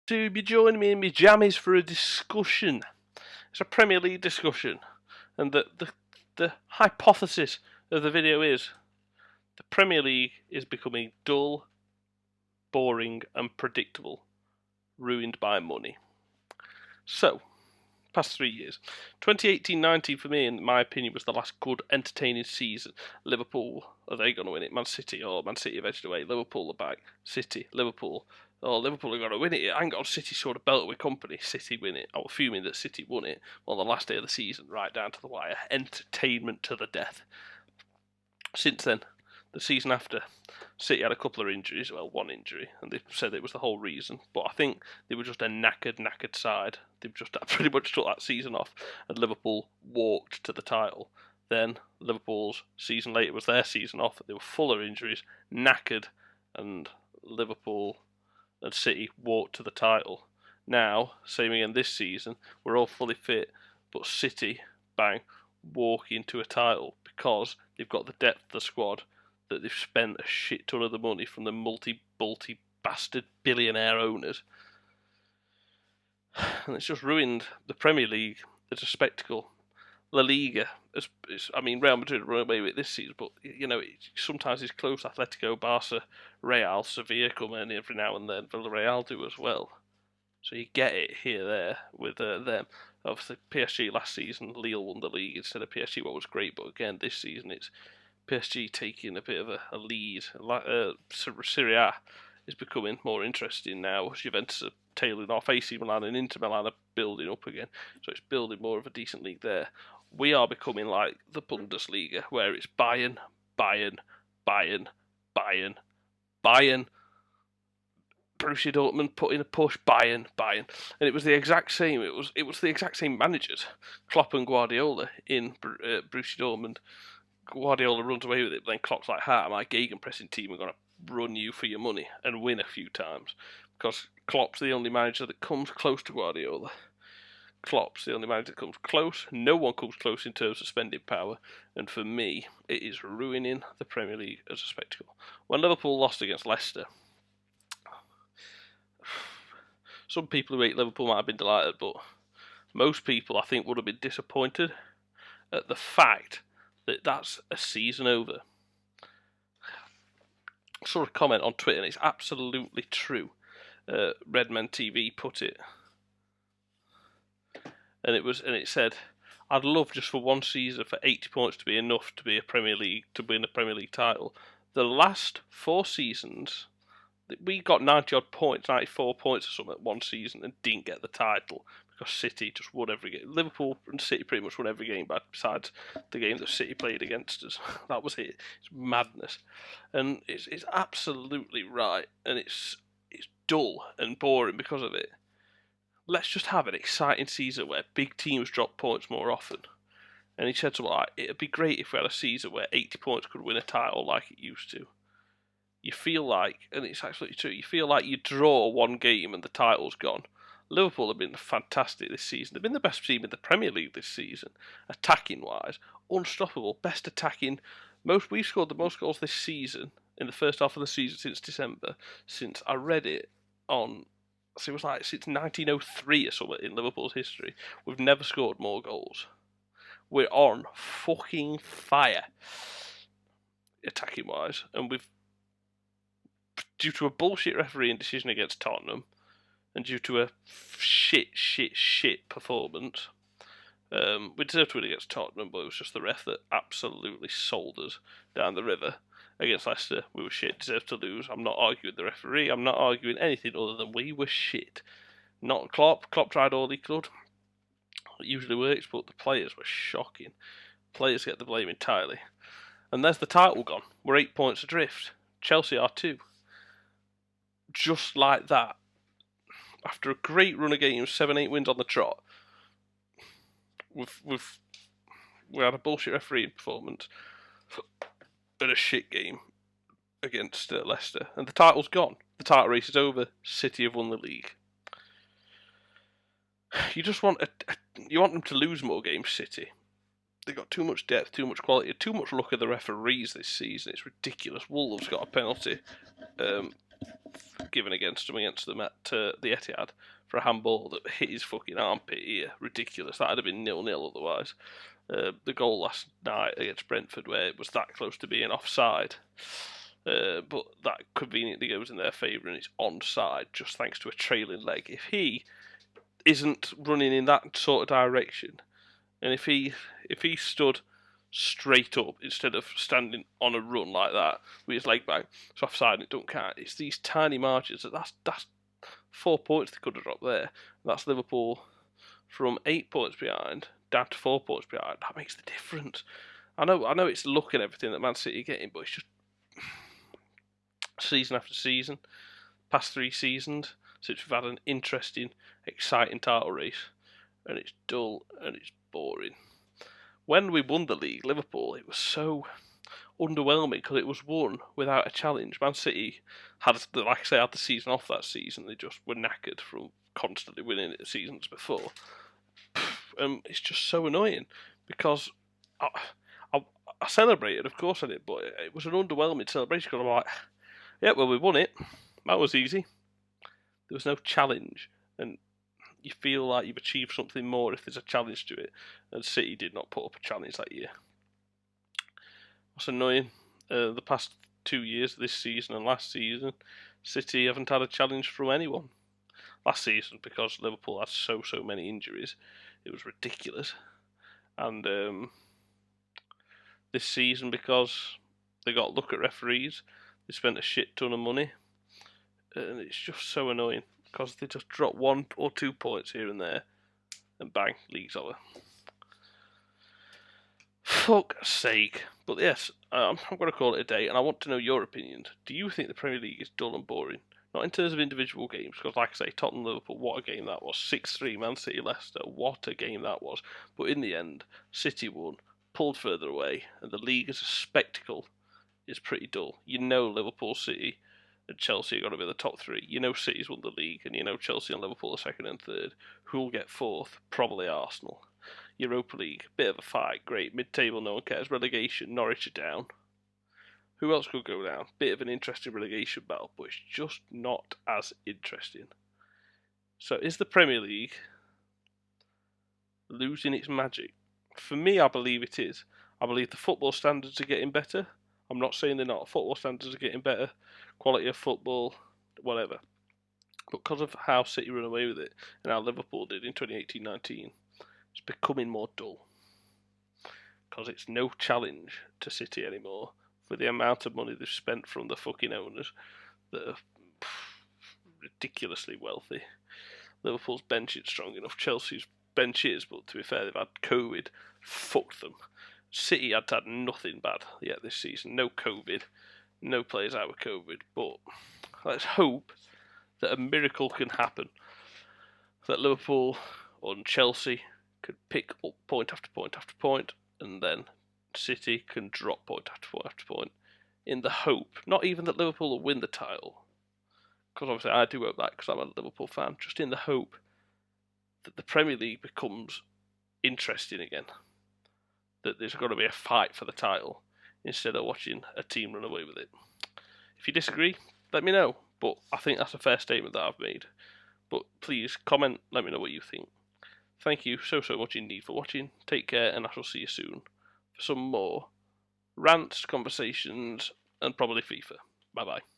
to be joining me in my jammies for a discussion. It's a Premier League discussion, and the hypothesis of the video is the Premier League is becoming dull, boring, and predictable, ruined by money. So, past 3 years. 2018-19 for me, in my opinion, was the last good, entertaining season. Liverpool, are they going to win it? Man City, Man City have edged away. Liverpool are back. City, Liverpool. Liverpool are going to win it. I ain't got City sort of belt with company. City win it. I was fuming that City won it on the last day of the season, right down to the wire. Entertainment to the death. Since then, the season after, City had a couple of injuries, well, one injury, and they said it was the whole reason. But I think they were just a knackered side. They've just pretty much took that season off, and Liverpool walked to the title. Then Liverpool's season later was their season off. They were full of injuries, knackered, and Liverpool and City walked to the title. Now, same again this season, we're all fully fit, but City, bang, walk into a title because they've got the depth of the squad, that they've spent a shit ton of the money from the multi-bulty bastard billionaire owners. And it's just ruined the Premier League as a spectacle. La Liga, Real Madrid run away with it this season, but sometimes it's close. Atletico, Barca, Real, Sevilla come in every now and then. Villarreal do as well. So you get it here, there with them. Obviously, PSG last season, Lille won the league instead of PSG, what was great. But again, this season it's PSG taking a bit of a lead. Serie A is becoming more interesting now. Juventus are tailing off. AC Milan and Inter Milan are building up again. So it's building more of a decent league there. We are becoming like the Bundesliga, where it's Bayern, Bayern, Bayern, Bayern, Bayern. Borussia Dortmund put in a push, Bayern, and it was the exact same. It was the exact same managers, Klopp and Guardiola in Borussia Dortmund. Guardiola runs away with it, but then Klopp's like, my gegenpressing team are going to run you for your money and win a few times. Because Klopp's the only manager that comes close to Guardiola. Klopp's the only manager that comes close. No one comes close in terms of spending power. And for me, it is ruining the Premier League as a spectacle. When Liverpool lost against Leicester, some people who hate Liverpool might have been delighted, but most people, I think, would have been disappointed at the fact that's a season over. I saw a comment on Twitter, and it's absolutely true. Redman TV put it, and it said, "I'd love just for one season for 80 points to be enough to win a Premier League title. The last 4 seasons, we got 90 odd points, 94 points or something at one season, and didn't get the title." Because City just won every game. Liverpool and City pretty much won every game, besides the game that City played against us. That was it. It's madness, and it's absolutely right, and it's dull and boring because of it. Let's just have an exciting season where big teams drop points more often. And he said something like, "It'd be great if we had a season where 80 points could win a title like it used to." You feel like, and it's absolutely true, you feel like you draw one game and the title's gone. Liverpool have been fantastic this season. They've been the best team in the Premier League this season, attacking-wise. Unstoppable, best attacking. We've scored the most goals this season, in the first half of the season since December, since I read it on, so it was like since 1903 or something in Liverpool's history. We've never scored more goals. We're on fucking fire, attacking-wise, and due to a bullshit refereeing decision against Tottenham, and due to a shit performance, we deserved to win against Tottenham, but it was just the ref that absolutely sold us down the river. Against Leicester, we were shit, deserved to lose. I'm not arguing the referee, I'm not arguing anything other than we were shit. Not Klopp. Klopp tried all he could. It usually works, but the players were shocking. Players get the blame entirely. And there's the title gone. We're 8 points adrift. Chelsea are 2. Just like that. After a great run of games, 7-8 wins on the trot, we had a bullshit refereeing performance and a shit game against Leicester, and the title's gone. The title race is over. City have won the league. You just want you want them to lose more games, City. They've got too much depth, too much quality, too much luck of the referees this season. It's ridiculous. Wolves got a penalty given against them at the Etihad for a handball that hit his fucking armpit here. Ridiculous. That'd have been 0-0 otherwise. The goal last night against Brentford, where it was that close to being offside, but that conveniently goes in their favour and it's onside just thanks to a trailing leg. If he isn't running in that sort of direction, and if he stood straight up instead of standing on a run like that with his leg back, it's offside and it don't count. It's these tiny margins that's 4 points they could have dropped there. That's Liverpool from 8 points behind down to 4 points behind. That makes the difference. I know it's luck and everything that Man City are getting, but it's just season after season, past 3 seasons since we've had an interesting, exciting title race, and it's dull and it's boring. When we won the league, Liverpool, it was so underwhelming because it was won without a challenge. Man City had the season off that season. They just were knackered from constantly winning it the seasons before. It's just so annoying because I celebrated, of course I did, but it was an underwhelming celebration because I'm like, yeah, well, we won it. That was easy. There was no challenge, and you feel like you've achieved something more if there's a challenge to it, and City did not put up a challenge that year. What's annoying, the past 2 years, this season and last season, City haven't had a challenge from anyone. Last season, because Liverpool had so many injuries, it was ridiculous. And this season, because they got luck at referees, they spent a shit ton of money, and it's just so annoying because they just drop 1 or 2 points here and there, and bang, league's over. Fuck's sake. But yes, I'm going to call it a day, and I want to know your opinions. Do you think the Premier League is dull and boring? Not in terms of individual games, because like I say, Tottenham Liverpool, what a game that was. 6-3 Man City Leicester, what a game that was. But in the end, City won, pulled further away, and the league as a spectacle is pretty dull. You know Liverpool, City and Chelsea are going to be the top 3. You know City's won the league, and you know Chelsea and Liverpool are 2nd and 3rd. Who'll get 4th? Probably Arsenal. Europa League, bit of a fight, great. Mid-table, no one cares. Relegation, Norwich are down. Who else could go down? Bit of an interesting relegation battle, but it's just not as interesting. So is the Premier League losing its magic? For me, I believe it is. I believe the football standards are getting better. I'm not saying they're not. Football standards are getting better. Quality of football, whatever. But because of how City run away with it, and how Liverpool did in 2018-19, it's becoming more dull. Because it's no challenge to City anymore for the amount of money they've spent from the fucking owners that are ridiculously wealthy. Liverpool's bench isn't strong enough. Chelsea's bench is, but to be fair, they've had COVID. Fucked them. City had nothing bad yet this season. No COVID. No players out with COVID. But let's hope that a miracle can happen. That Liverpool and Chelsea could pick up point after point after point, and then City can drop point after point after point, in the hope, not even that Liverpool will win the title, because obviously I do hope that because I'm a Liverpool fan, just in the hope that the Premier League becomes interesting again, that there's got to be a fight for the title instead of watching a team run away with it. If you disagree, let me know, but I think that's a fair statement that I've made. But please comment, let me know what you think. Thank you so much indeed for watching. Take care, and I shall see you soon for some more rants, conversations, and probably FIFA. Bye bye.